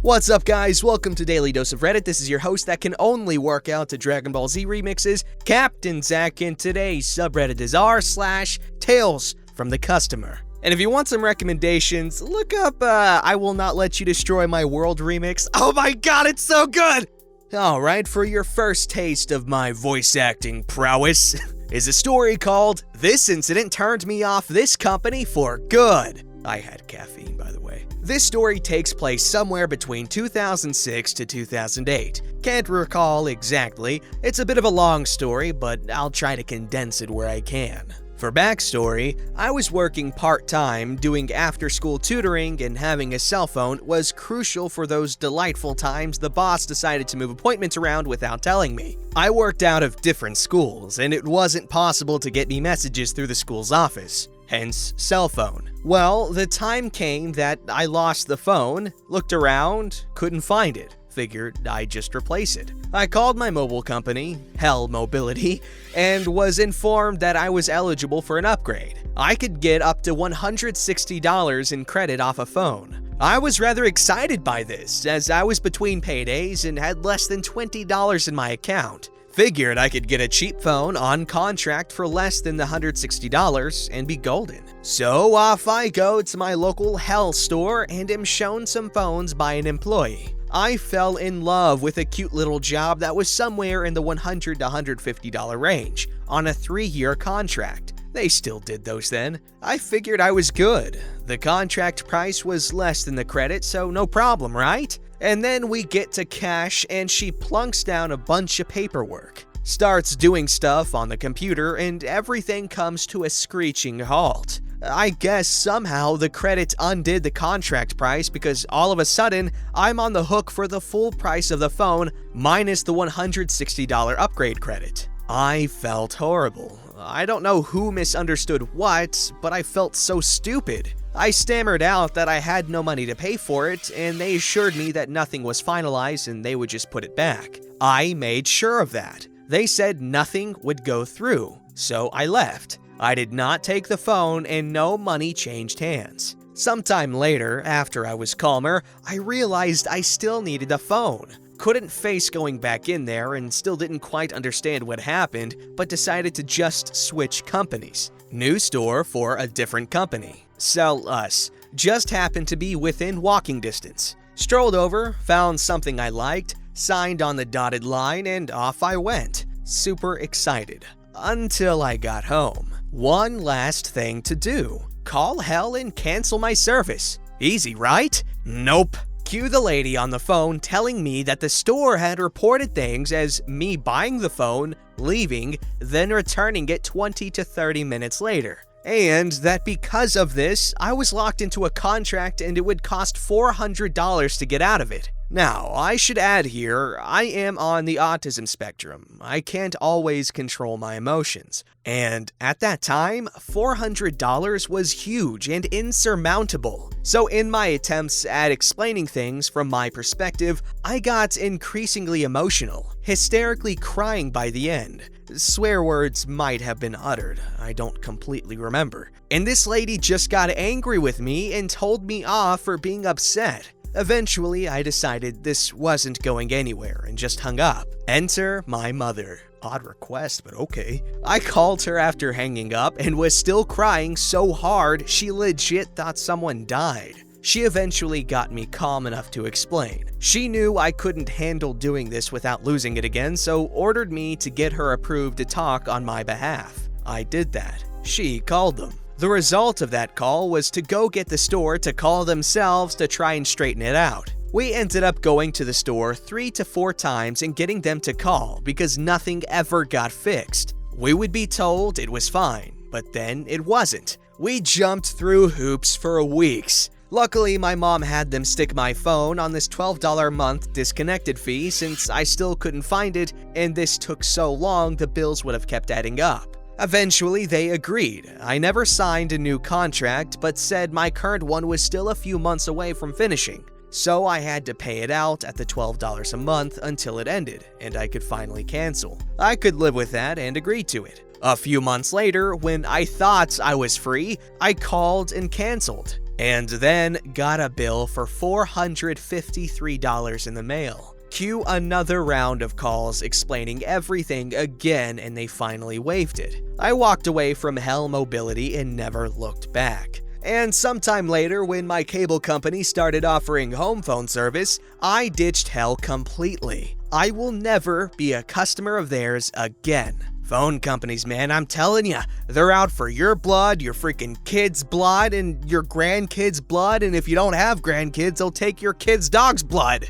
What's up, guys? Welcome to Daily Dose of Reddit. This is your host that can only work out to Dragon Ball Z remixes, Captain Zach, and today's subreddit is r/Tales from the Customer. And if you want some recommendations, look up I Will Not Let You Destroy My World remix. Oh my god, it's so good! Alright, for your first taste of my voice acting prowess is a story called This Incident Turned Me Off This Company for Good. I had caffeine, by the way. This story takes place somewhere between 2006 to 2008. Can't recall exactly. It's a bit of a long story, but I'll try to condense it where I can. For backstory, I was working part-time doing after-school tutoring, and having a cell phone was crucial for those delightful times the boss decided to move appointments around without telling me. I worked out of different schools, and it wasn't possible to get me messages through the school's office. Hence, cell phone. Well, the time came that I lost the phone, looked around, couldn't find it. Figured I'd just replace it. I called my mobile company, Hell Mobility, and was informed that I was eligible for an upgrade. I could get up to $160 in credit off a phone. I was rather excited by this, as I was between paydays and had less than $20 in my account. Figured I could get a cheap phone on contract for less than the $160 and be golden. So off I go to my local Hell store and am shown some phones by an employee. I fell in love with a cute little job that was somewhere in the $100 to $150 range on a 3-year contract. They still did those then. I figured I was good. The contract price was less than the credit, so no problem, right? And then we get to cash and she plunks down a bunch of paperwork, starts doing stuff on the computer, and everything comes to a screeching halt. I guess somehow the credit undid the contract price because all of a sudden I'm on the hook for the full price of the phone minus the $160 upgrade credit. I felt horrible. I don't know who misunderstood what, but I felt so stupid. I stammered out that I had no money to pay for it, and they assured me that nothing was finalized and they would just put it back. I made sure of that. They said nothing would go through, so I left. I did not take the phone and no money changed hands. Sometime later, after I was calmer, I realized I still needed the phone. Couldn't face going back in there and still didn't quite understand what happened, but decided to just switch companies. New store for a different company. Sell us. Just happened to be within walking distance. Strolled over, found something I liked, signed on the dotted line, and off I went. Super excited. Until I got home. One last thing to do. Call Hell and cancel my service. Easy, right? Nope. Cue the lady on the phone telling me that the store had reported things as me buying the phone, leaving, then returning it 20 to 30 minutes later. And that because of this, I was locked into a contract and it would cost $400 to get out of it. Now, I should add here, I am on the autism spectrum. I can't always control my emotions. And at that time, $400 was huge and insurmountable. So in my attempts at explaining things from my perspective, I got increasingly emotional, hysterically crying by the end. Swear words might have been uttered, I don't completely remember. And this lady just got angry with me and told me off for being upset. Eventually, I decided this wasn't going anywhere and just hung up. Enter my mother. Odd request, but okay. I called her after hanging up and was still crying so hard she legit thought someone died. She eventually got me calm enough to explain. She knew I couldn't handle doing this without losing it again, so ordered me to get her approved to talk on my behalf. I did that. She called them. The result of that call was to go get the store to call themselves to try and straighten it out. We ended up going to the store 3 to 4 times and getting them to call because nothing ever got fixed. We would be told it was fine, but then it wasn't. We jumped through hoops for weeks. Luckily, my mom had them stick my phone on this $12 a month disconnected fee since I still couldn't find it, and this took so long the bills would have kept adding up. Eventually, they agreed. I never signed a new contract, but said my current one was still a few months away from finishing. So I had to pay it out at the $12 a month until it ended, and I could finally cancel. I could live with that and agreed to it. A few months later, when I thought I was free, I called and canceled. and then got a bill for $453 in the mail. Cue another round of calls explaining everything again, and they finally waived it. I walked away from Hell Mobility and never looked back. And sometime later, when my cable company started offering home phone service, I ditched Hell completely. I will never be a customer of theirs again. Phone companies, man, I'm telling ya, they're out for your blood, your freaking kids' blood, and your grandkids' blood, and if you don't have grandkids, they'll take your kids' dog's blood.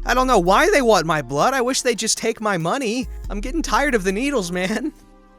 I don't know why they want my blood. I wish they'd just take my money. I'm getting tired of the needles, man.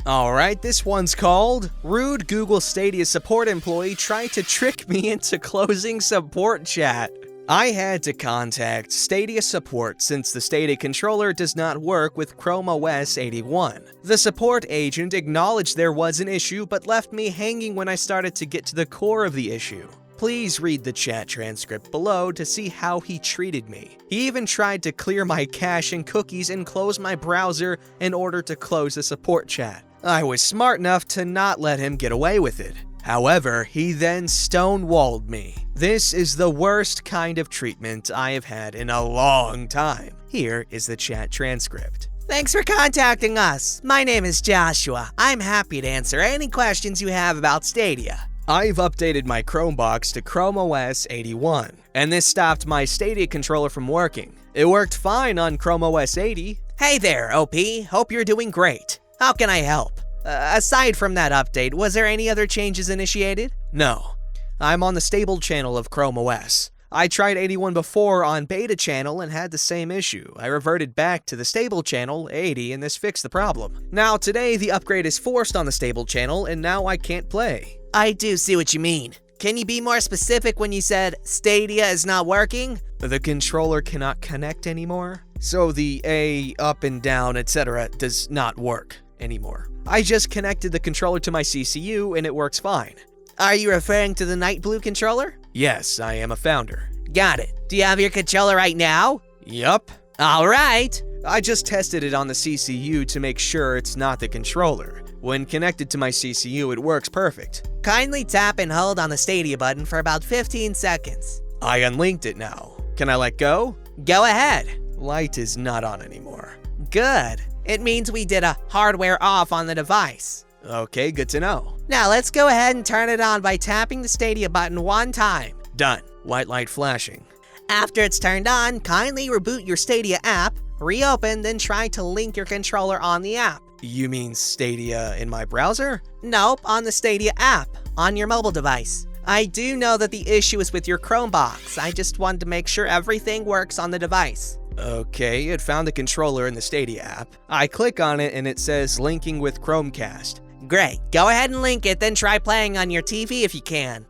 Alright, this one's called Rude Google Stadia Support Employee Tried to Trick Me into Closing Support Chat. I had to contact Stadia Support since the Stadia controller does not work with Chrome OS 81. The support agent acknowledged there was an issue but left me hanging when I started to get to the core of the issue. Please read the chat transcript below to see how he treated me. He even tried to clear my cache and cookies and close my browser in order to close the support chat. I was smart enough to not let him get away with it. However, he then stonewalled me. This is the worst kind of treatment I have had in a long time. Here is the chat transcript. Thanks for contacting us. My name is Joshua. I'm happy to answer any questions you have about Stadia. I've updated my Chromebox to Chrome OS 81, and this stopped my Stadia controller from working. It worked fine on Chrome OS 80. Hey there, OP. Hope you're doing great. How can I help? Aside from that update, was there any other changes initiated? No. I'm on the stable channel of Chrome OS. I tried 81 before on beta channel and had the same issue. I reverted back to the stable channel, 80, and this fixed the problem. Now today, the upgrade is forced on the stable channel, and now I can't play. I do see what you mean. Can you be more specific when you said Stadia is not working? The controller cannot connect anymore, so the A, up and down, etc. does not work anymore. I just connected the controller to my CCU and it works fine. Are you referring to the Night Blue controller? Yes, I am a founder. Got it. Do you have your controller right now? Yup. Alright. I just tested it on the CCU to make sure it's not the controller. When connected to my CCU, it works perfect. Kindly tap and hold on the Stadia button for about 15 seconds. I unlinked it now. Can I let go? Go ahead. Light is not on anymore. Good. It means we did a hardware off on the device. Okay, good to know. Now let's go ahead and turn it on by tapping the Stadia button one time. Done. White light flashing. After it's turned on, kindly reboot your Stadia app, reopen, then try to link your controller on the app. You mean Stadia in my browser? Nope, on the Stadia app, on your mobile device. I do know that the issue is with your Chromebox. I just wanted to make sure everything works on the device. Okay, it found the controller in the Stadia app. I click on it and it says linking with Chromecast. Great. Go ahead and link it, then try playing on your TV if you can.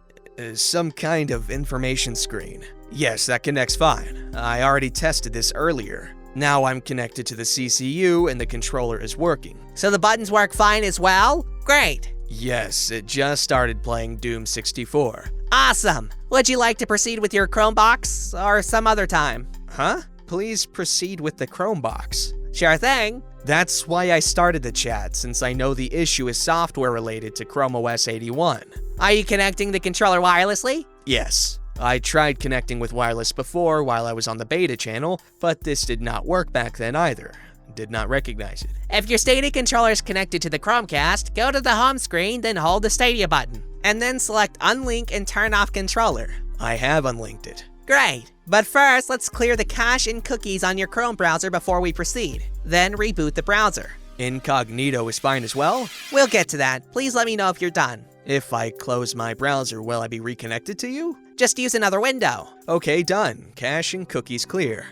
Some kind of information screen. Yes, that connects fine. I already tested this earlier. Now I'm connected to the CCU and the controller is working. So the buttons work fine as well? Great. Yes, it just started playing Doom 64. Awesome. Would you like to proceed with your Chromebox or some other time? Huh? Please proceed with the Chromebox. Sure thing. That's why I started the chat, since I know the issue is software related to Chrome OS 81. Are you connecting the controller wirelessly? Yes. I tried connecting with wireless before while I was on the beta channel, but this did not work back then either. Did not recognize it. If your Stadia controller is connected to the Chromecast, go to the home screen, then hold the Stadia button, and then select Unlink and turn off controller. I have unlinked it. Great. But first, let's clear the cache and cookies on your Chrome browser before we proceed. Then reboot the browser. Incognito is fine as well? We'll get to that. Please let me know if you're done. If I close my browser, will I be reconnected to you? Just use another window. Okay, done. Cache and cookies clear.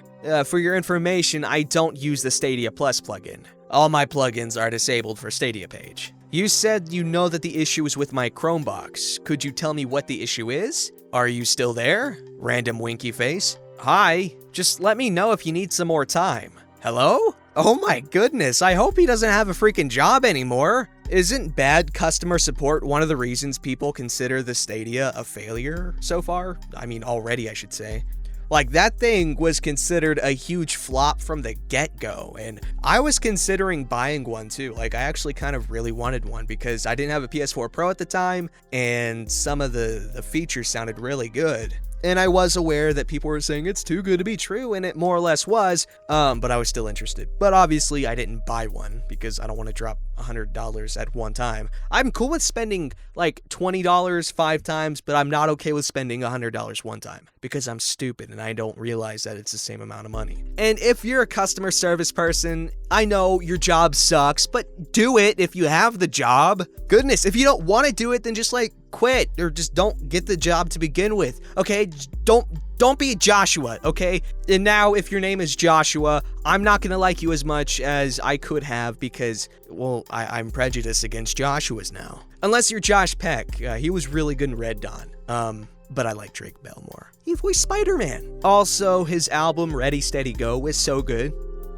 For your information, I don't use the Stadia Plus plugin. All my plugins are disabled for Stadia page. You said you know that the issue is with my Chromebox. Could you tell me what the issue is? Are you still there? Random winky face. Hi. Just let me know if you need some more time. Hello? Oh my goodness, I hope he doesn't have a freaking job anymore. Isn't bad customer support one of the reasons people consider the Stadia a failure so far? I mean, already, I should say. Like, that thing was considered a huge flop from the get-go, and I was considering buying one too. Like, I actually kind of really wanted one because I didn't have a PS4 Pro at the time, and some of the features sounded really good. And I was aware that people were saying it's too good to be true, and it more or less was, but I was still interested. But obviously, I didn't buy one because I don't want to drop $100 at one time. I'm cool with spending like $20 5 times, but I'm not okay with spending $100 one time because I'm stupid and I don't realize that it's the same amount of money. And if you're a customer service person, I know your job sucks, but do it if you have the job. Goodness, if you don't want to do it, then just like quit or just don't get the job to begin with. Okay, just don't be Joshua, okay? And now, if your name is Joshua, I'm not gonna like you as much as I could have because, well, I'm prejudiced against Joshuas now. Unless you're Josh Peck. He was really good in Red Dawn. But I like Drake Bell more. He voiced Spider-Man. Also, his album Ready Steady Go was so good.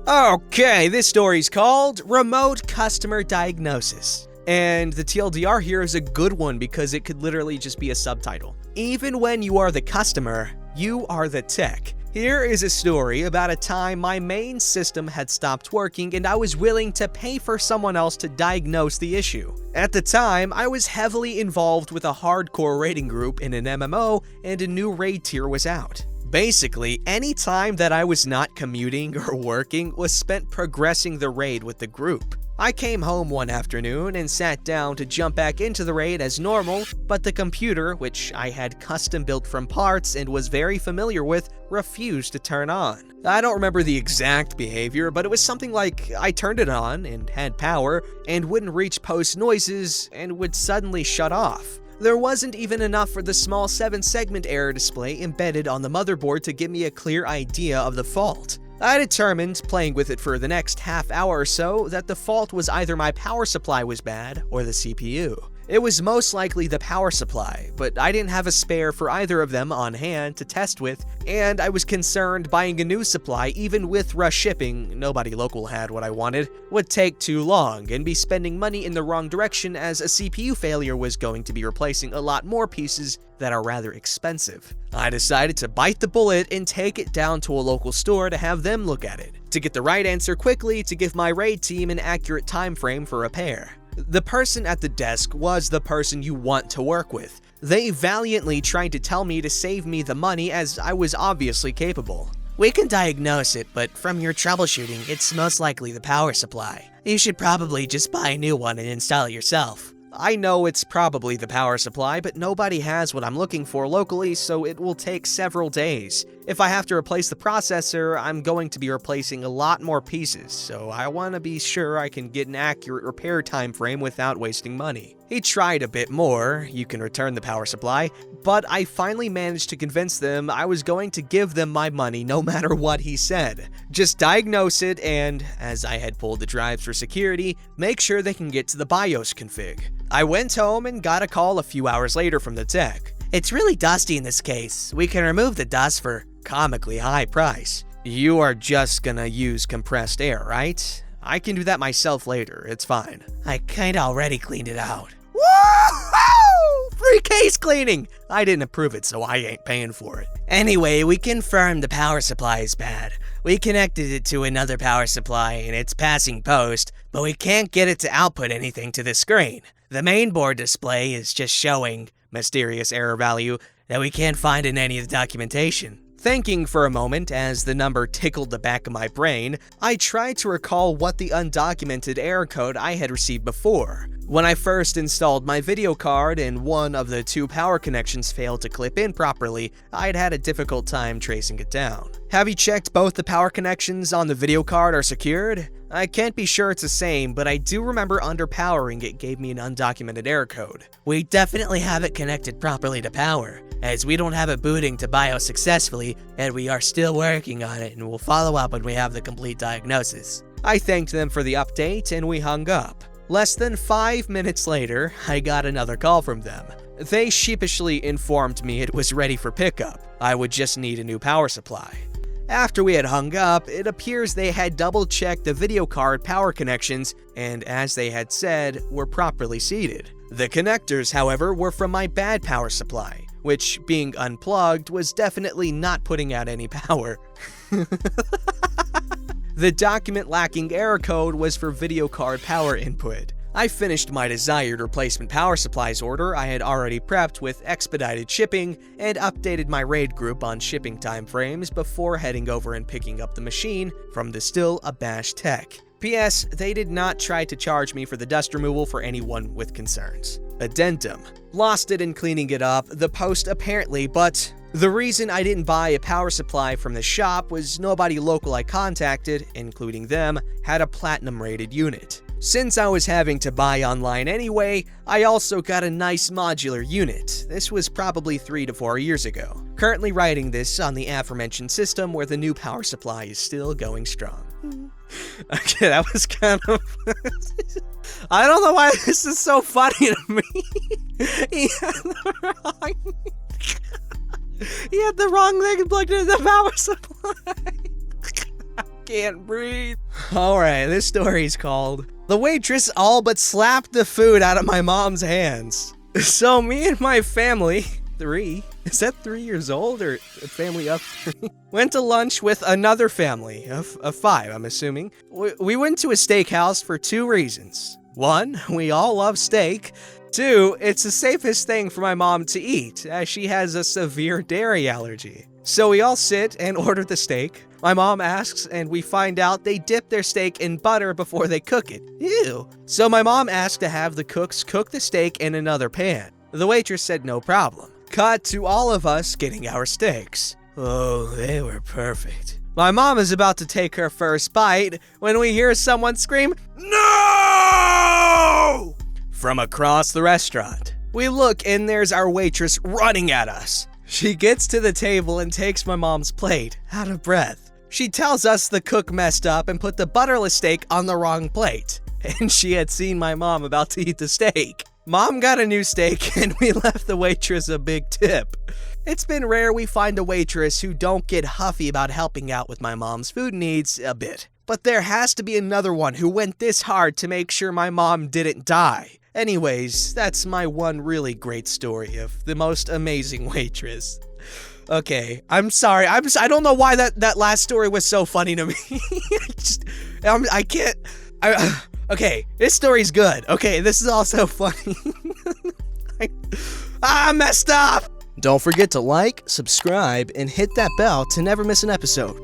Okay, this story's called Remote Customer Diagnosis. And the TLDR here is a good one because it could literally just be a subtitle. Even when you are the customer, you are the tech. Here is a story about a time my main system had stopped working and I was willing to pay for someone else to diagnose the issue. At the time, I was heavily involved with a hardcore raiding group in an MMO and a new raid tier was out. Basically, any time that I was not commuting or working was spent progressing the raid with the group. I came home one afternoon and sat down to jump back into the raid as normal, but the computer, which I had custom built from parts and was very familiar with, refused to turn on. I don't remember the exact behavior, but it was something like I turned it on and had power and wouldn't reach post noises and would suddenly shut off. There wasn't even enough for the small 7-segment error display embedded on the motherboard to give me a clear idea of the fault. I determined, playing with it for the next half hour or so, that the fault was either my power supply was bad or the CPU. It was most likely the power supply, but I didn't have a spare for either of them on hand to test with, and I was concerned buying a new supply even with rush shipping, nobody local had what I wanted, would take too long and be spending money in the wrong direction as a CPU failure was going to be replacing a lot more pieces that are rather expensive. I decided to bite the bullet and take it down to a local store to have them look at it, to get the right answer quickly to give my raid team an accurate time frame for repair. The person at the desk was the person you want to work with. They valiantly tried to tell me to save me the money as I was obviously capable. We can diagnose it, but from your troubleshooting, it's most likely the power supply. You should probably just buy a new one and install it yourself. I know it's probably the power supply, but nobody has what I'm looking for locally, so it will take several days. If I have to replace the processor, I'm going to be replacing a lot more pieces, so I want to be sure I can get an accurate repair time frame without wasting money. He tried a bit more, you can return the power supply, but I finally managed to convince them I was going to give them my money no matter what he said. Just diagnose it and, as I had pulled the drives for security, make sure they can get to the BIOS config. I went home and got a call a few hours later from the tech. It's really dusty in this case. We can remove the dust for comically high price. You are just gonna use compressed air, right? I can do that myself later, it's fine. I kinda already cleaned it out. Woo-hoo! Free case cleaning! I didn't approve it, so I ain't paying for it. Anyway, we confirmed the power supply is bad. We connected it to another power supply and it's passing post, but we can't get it to output anything to the screen. The mainboard display is just showing mysterious error value that we can't find in any of the documentation. Thinking for a moment as the number tickled the back of my brain, I tried to recall what the undocumented error code I had received before. When I first installed my video card and one of the 2 power connections failed to clip in properly, I'd had a difficult time tracing it down. Have you checked both the power connections on the video card are secured? I can't be sure it's the same, but I do remember underpowering it gave me an undocumented error code. We definitely have it connected properly to power, as we don't have it booting to BIOS successfully, and we are still working on it and will follow up when we have the complete diagnosis. I thanked them for the update and we hung up. Less than 5 minutes later, I got another call from them. They sheepishly informed me it was ready for pickup. I would just need a new power supply. After we had hung up, it appears they had double-checked the video card power connections and, as they had said, were properly seated. The connectors, however, were from my bad power supply. which, being unplugged, was definitely not putting out any power. The document lacking error code was for video card power input. I finished my desired replacement power supplies order I had already prepped with expedited shipping and updated my raid group on shipping timeframes before heading over and picking up the machine from the still abashed tech. P.S. They did not try to charge me for the dust removal for anyone with concerns. Addendum. Lost it in cleaning it up, the post apparently, but the reason I didn't buy a power supply from the shop was nobody local I contacted, including them, had a platinum-rated unit. Since I was having to buy online anyway, I also got a nice modular unit. This was probably 3 to 4 years ago. Currently writing this on the aforementioned system where the new power supply is still going strong. Okay, that was kind of... I don't know why this is so funny to me. He had the wrong thing plugged into the power supply. I can't breathe. Alright, this story's called "The Waitress All But Slapped the Food Out of My Mom's Hands." So me and my family, 3, is that 3 years old or a family of 3? Went to lunch with another family of 5, I'm assuming. We went to a steakhouse for 2 reasons. 1, we all love steak. 2, it's the safest thing for my mom to eat, as she has a severe dairy allergy. So we all sit and order the steak. My mom asks, and we find out they dip their steak in butter before they cook it. Ew. So my mom asked to have the cooks cook the steak in another pan. The waitress said no problem. Cut to all of us getting our steaks. Oh, they were perfect. My mom is about to take her first bite when we hear someone scream, "No!" from across the restaurant. We look and there's our waitress running at us. She gets to the table and takes my mom's plate, out of breath. She tells us the cook messed up and put the butterless steak on the wrong plate, and she had seen my mom about to eat the steak. Mom got a new steak and we left the waitress a big tip. It's been rare we find a waitress who don't get huffy about helping out with my mom's food needs a bit. But there has to be another one who went this hard to make sure my mom didn't die. Anyways, that's my one really great story of the most amazing waitress. Okay, I'm sorry. I don't know why that last story was so funny to me. I can't. Okay, this story's good. Okay, this is also funny. I messed up. Don't forget to like, subscribe, and hit that bell to never miss an episode.